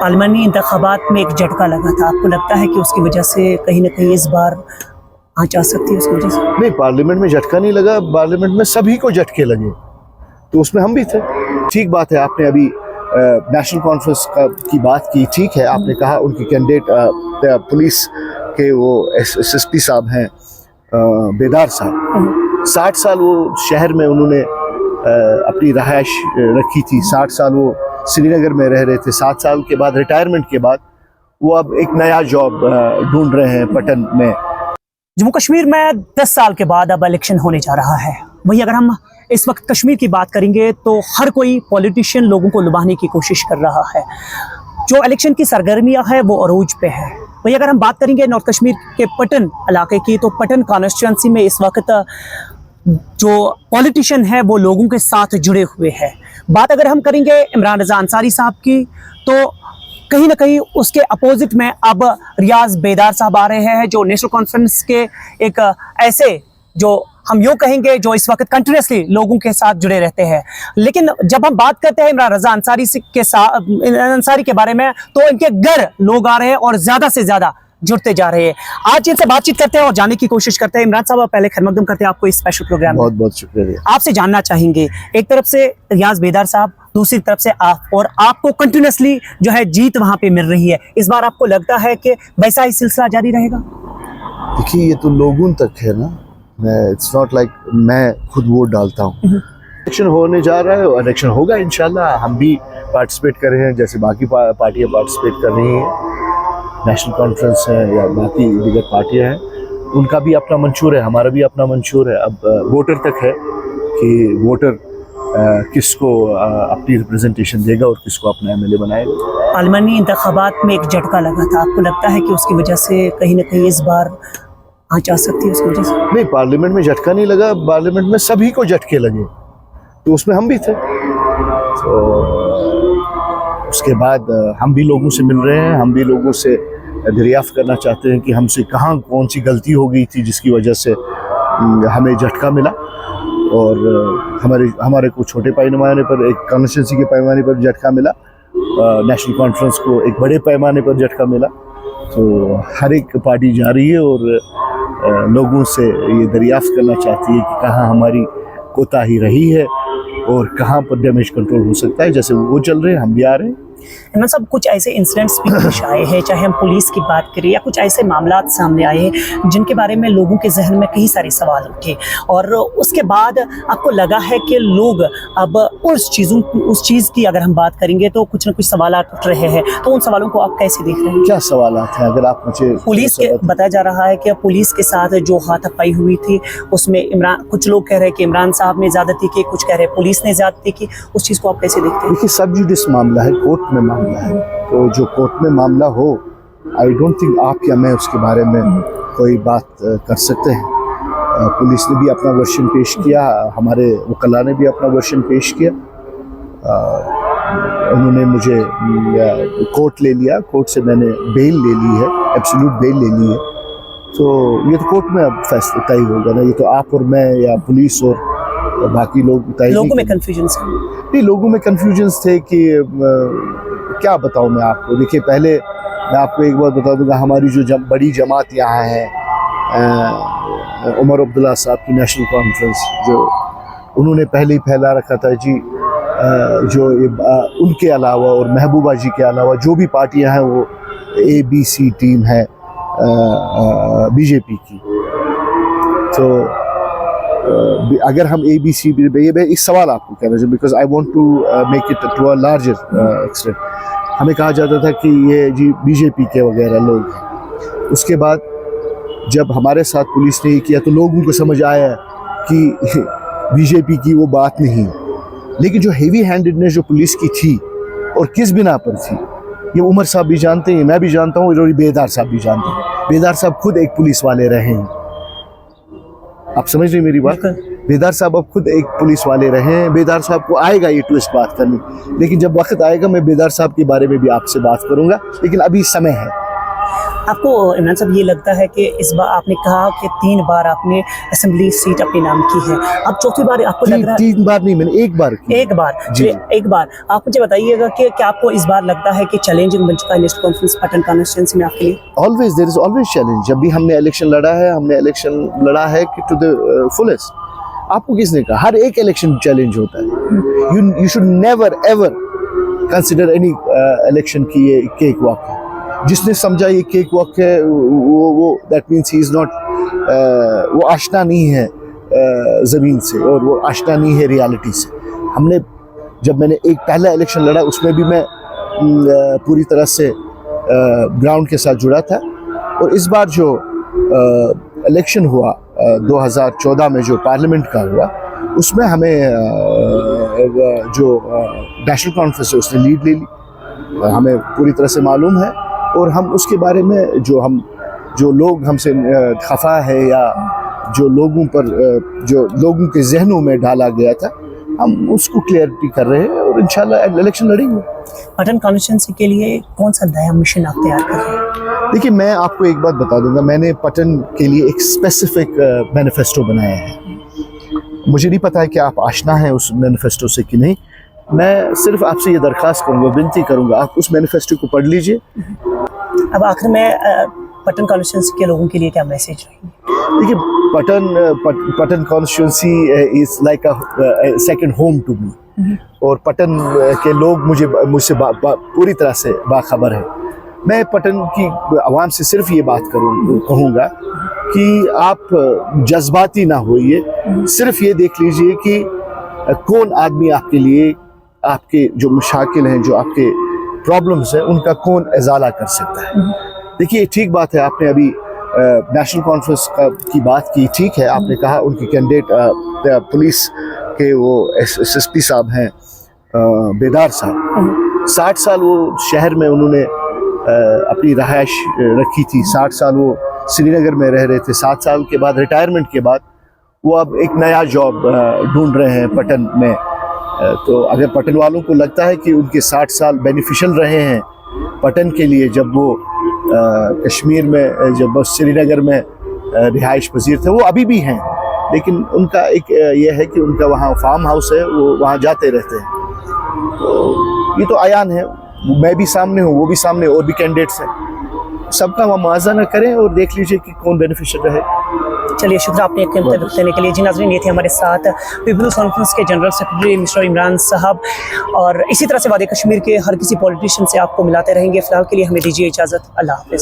Parliamentary इंतखाबात में एक झटका लगा था, आपको लगता है कि उसकी वजह से कहीं ना कहीं इस बार आँच आ सकती है उसकी वजह से? नहीं, पार्लियामेंट में झटका नहीं लगा, पार्लियामेंट में सभी को झटके लगे, तो उसमें हम भी थे। ठीक बात है, आपने अभी नेशनल कॉन्फ्रेंस की बात की, ठीक है, आपने कहा उनके कैंडिडेट पुलिस के वो SSP साहब हैं, बेदार साहब। 60 साल वो शहर में उन्होंने अपनी रहायश रखी थी, 60 साल वो श्रीनगर में रह रहे थे। 7 साल के बाद, रिटायरमेंट के बाद, वो अब एक नया जॉब ढूंढ रहे हैं पटन में। जम्मू कश्मीर में 10 साल के बाद अब इलेक्शन होने जा रहा है। वही अगर हम इस वक्त कश्मीर की बात करेंगे तो हर कोई पॉलिटिशियन लोगों को लुभाने की कोशिश कर रहा है। जो इलेक्शन की सरगर्मियां है वो अरूज पे है। वही अगर हम बात करेंगे नॉर्थ कश्मीर के पटन इलाके की, तो पटन कॉन्स्टिट्यूंसी में इस वक्त जो पॉलिटिशियन है वो लोगों के साथ जुड़े हुए हैं। बात अगर हम करेंगे इमरान रज़ा अंसारी साहब की, तो कहीं ना कहीं उसके अपोजिट में अब रियाज बेदार साहब आ रहे हैं, जो नेशनल कॉन्फ्रेंस के एक ऐसे, जो हम यूँ कहेंगे, जो इस वक्त कंटिन्यूसली लोगों के साथ जुड़े रहते हैं। लेकिन जब हम बात करते हैं इमरान रज़ा अंसारी के बारे में, तो इनके घर लोग आ रहे हैं और ज़्यादा से ज़्यादा जुड़ते जा रहे हैं। आज इनसे बातचीत करते हैं और जानने की कोशिश करते हैं। इमरान साहब, पहले खैर मकदम करते हैं आपको इस स्पेशल प्रोग्राम में। बहुत बहुत शुक्रिया। आपसे जानना चाहेंगे, एक तरफ से रियाज बेदार साहब, दूसरी तरफ से आप, और आपको कंटिन्यूसली जो है जीत वहां पे मिल रही है। इस बार आपको लगता है कि वैसा ही सिलसिला जारी रहेगा? देखिए, ये तो लोगों तक है ना, इट्स नॉट लाइक मैं खुद वोट डालता हूँ। इलेक्शन होने जा रहा है, इलेक्शन होगा इंशाल्लाह। हम भी पार्टिसिपेट कर रहे हैं जैसे बाकी पार्टियां पार्टिसिपेट कर रही हैं। नेशनल कॉन्फ्रेंस है या बाकी दीगर पार्टियां हैं, उनका भी अपना मंशूर है, हमारा भी अपना मंशूर है। अब वोटर तक है कि वोटर किसको अपनी रिप्रेजेंटेशन देगा और किसको अपना MLA बनाएगा। पार्लियामानी इंतखाबात में एक झटका लगा था, आपको लगता है कि उसकी वजह से कहीं ना कहीं इस बार आँच आ सकती है उसकी वजह से? नहीं, पार्लियामेंट में झटका नहीं लगा, पार्लियामेंट में सभी को झटके लगे, तो उसमें हम भी थे। तो उसके बाद हम भी लोगों से मिल रहे हैं, हम भी लोगों से दरियाफ्त करना चाहते हैं कि हमसे कहाँ कौन सी गलती हो गई थी जिसकी वजह से हमें झटका मिला। और हमारे को छोटे पैमाने पर, एक कॉन्स्टिट्यूंसी के पैमाने पर झटका मिला, नेशनल कॉन्फ्रेंस को एक बड़े पैमाने पर झटका मिला। तो हर एक पार्टी जा रही है और लोगों से ये दरियाफ्त करना चाहती है कि कहाँ हमारी कोताही रही है और कहाँ पर डैमेज कंट्रोल हो सकता है। जैसे वो चल रहे हैं, हम भी आ रहे हैं। इमरान साहब, कुछ ऐसे इंसिडेंट्स भी पेश आए हैं, चाहे हम पुलिस की बात करें या कुछ ऐसे मामलात सामने आए हैं जिनके बारे में लोगों के जहन में कई सारे सवाल उठे, और उसके बाद आपको लगा है कि लोग अब उस चीज़ की अगर हम बात करेंगे तो कुछ न कुछ सवाल उठ रहे हैं, तो उन सवालों को आप कैसे देख रहे हैं? क्या सवाल हैं, अगर आप मुझे? पुलिस के बताया जा रहा है कि पुलिस के साथ जो हाथापाई हुई थी उसमें कुछ लोग कह रहे हैं कि इमरान साहब ने ज्यादती की, कुछ कह रहे हैं पुलिस ने ज्यादती की। उस चीज़ को आप कैसे देखते हैं? देखिए, सब जुडिस मामला है, कोर्ट में मामला है, तो जो कोर्ट में मामला हो, आई डोंट थिंक आप या मैं उसके बारे में कोई बात कर सकते हैं। पुलिस ने भी अपना वर्शन पेश किया, हमारे वकला ने भी अपना वर्शन पेश किया। उन्होंने मुझे कोर्ट ले लिया, कोर्ट से मैंने बेल ले ली है, एब्सोल्यूट बेल ले ली है। तो ये तो कोर्ट में अब फैसला तय होगा ना, ये तो आप और मैं या पुलिस और बाकी लोग तय। लोगों में कन्फ्यूजन नहीं, लोगों में कन्फ्यूजन्स थे कि क्या बताऊं मैं आपको। देखिए, पहले मैं आपको एक बात बता दूंगा, हमारी जो बड़ी जमात यहाँ है, उमर अब्दुल्ला साहब की नेशनल कॉन्फ्रेंस, जो उन्होंने पहले ही फैला रखा था जी, जो उनके अलावा और महबूबा जी के अलावा जो भी पार्टियां हैं वो ABC टीम है BJP की। तो अगर हम ABC, ये एक सवाल आपको कहना चाहिए, because I want to make it to a larger extent. हमें कहा जाता था कि ये जी BJP के वगैरह लोग हैं। उसके बाद जब हमारे साथ पुलिस ने ये किया तो लोगों को समझ आया कि BJP की वो बात नहीं। लेकिन जो हेवी हैंडेडनेस जो पुलिस की थी और किस बिना पर थी, ये उमर साहब भी जानते हैं, मैं भी जानता हूँ, और बेदार साहब भी जानते हैं। बेदार साहब खुद एक पुलिस वाले रहे हैं, आप समझ रहे मेरी बात? बेदार साहब अब खुद एक पुलिस वाले रहे हैं। बेदार साहब को आएगा ये ट्विस्ट बात करनी, लेकिन जब वक्त आएगा मैं बेदार साहब के बारे में भी आपसे बात करूंगा, लेकिन अभी समय है। आपको इमरान साहब ये लगता है कि इस बार आपने कहा कि 3 बार आपने असेंबली सीट अपने नाम की है, अब चौथी बार आपको लग रहा है? 3 बार नहीं, मैंने 1 बार की। एक बार जी। एक बार आप मुझे बताइएगा कि क्या आपको इस बार लगता है कि चैलेंजिंग बन चुका है नेशनल कॉन्फ्रेंस पटन कॉन्स्टिट्यूंसी में आपके लिए? Always there is always challenge. जब भी हमने इलेक्शन लड़ा है, हमने इलेक्शन लड़ा है कि टू द फुलेस्ट। आपको किसने कहा? हर एक इलेक्शन चैलेंज होता है। You should never ever consider any election की ये केक वॉक है। जिसने समझा ये केक वॉक है वो that means he is not, वो आशना नहीं है ज़मीन से, और वो आशना नहीं है रियलिटी से। जब मैंने एक पहला इलेक्शन लड़ा, उसमें भी मैं पूरी तरह से ग्राउंड के साथ जुड़ा था। और इस बार जो इलेक्शन हुआ 2014 में, जो पार्लियामेंट का हुआ, उसमें हमें जो नेशनल कॉन्फ्रेंस है उसने लीड ले ली, हमें पूरी तरह से मालूम है। और हम उसके बारे में जो लोग हमसे खफा है या जो लोगों के जहनों में डाला गया था, हम उसको क्लियरिटी कर रहे हैं और इंशाल्लाह इलेक्शन लड़ेंगे। पटन कॉन्स्टिट्यूंसी के लिए कौन सा नया मिशन आप तैयार कर रहे हैं? देखिए, मैं आपको एक बात बता दूंगा, मैंने पटन के लिए एक स्पेसिफिक मैनिफेस्टो बनाया है। मुझे नहीं पता है कि आप आशना हैं उस मैनिफेस्टो से कि नहीं। मैं सिर्फ आपसे ये दरख्वास्त करूँगा, विनती करूँगा, आप उस मैनिफेस्टो को पढ़ लीजिए। अब आखिर में पटन कॉन्स्टिट्यूंसी के लोगों के लिए क्या मैसेज रहेंगे? देखिए, Patan constituency is like a second home to me, और पटन के लोग मुझसे पूरी तरह से बाखबर है। मैं पटन की आवाम से सिर्फ ये बात कहूँगा कि आप जज्बाती ना होइए, सिर्फ ये देख लीजिए कि कौन आदमी आपके लिए, आपके जो मशाकिल हैं, जो आपके प्रॉब्लम्स हैं, उनका कौन इजाला कर सकता है। देखिए, ठीक बात है, आपने अभी नेशनल कॉन्फ्रेंस की बात की, ठीक है, आपने कहा उनके कैंडिडेट पुलिस के वो SSP साहब हैं, बेदार साहब। 60 साल वो शहर में उन्होंने अपनी रहायश रखी थी, 60 साल वो श्रीनगर में रह रहे थे। 7 साल के बाद, रिटायरमेंट के बाद, वो अब एक नया जॉब ढूंढ रहे हैं पटन में। तो अगर पटन वालों को लगता है कि उनके 60 साल बेनिफिशियल रहे हैं पटन के लिए, जब वो कश्मीर में, जब वो श्रीनगर में रिहाइश पजीर थे, वो अभी भी हैं, लेकिन उनका एक ये है कि उनका वहाँ फार्म हाउस है, वो वहाँ जाते रहते हैं। तो ये तो आयान है, मैं भी सामने हूँ, वो भी सामने, और भी कैंडिडेट्स हैं। सबका मुआवजा करें और देख लीजिए कि कौन बेनिफिशियल रहे। चलिए, शुक्रिया आपने वक्त देने के लिए। जी नाज़रीन, ये थे हमारे साथ पीपल्स कॉन्फ्रेंस के जनरल सेक्रेटरी मिस्टर इमरान साहब, और इसी तरह से वादी कश्मीर के हर किसी पॉलिटिशियन से आपको मिलाते रहेंगे। फिलहाल के लिए हमें दीजिए इजाज़त। अल्लाह हाफ़िज़।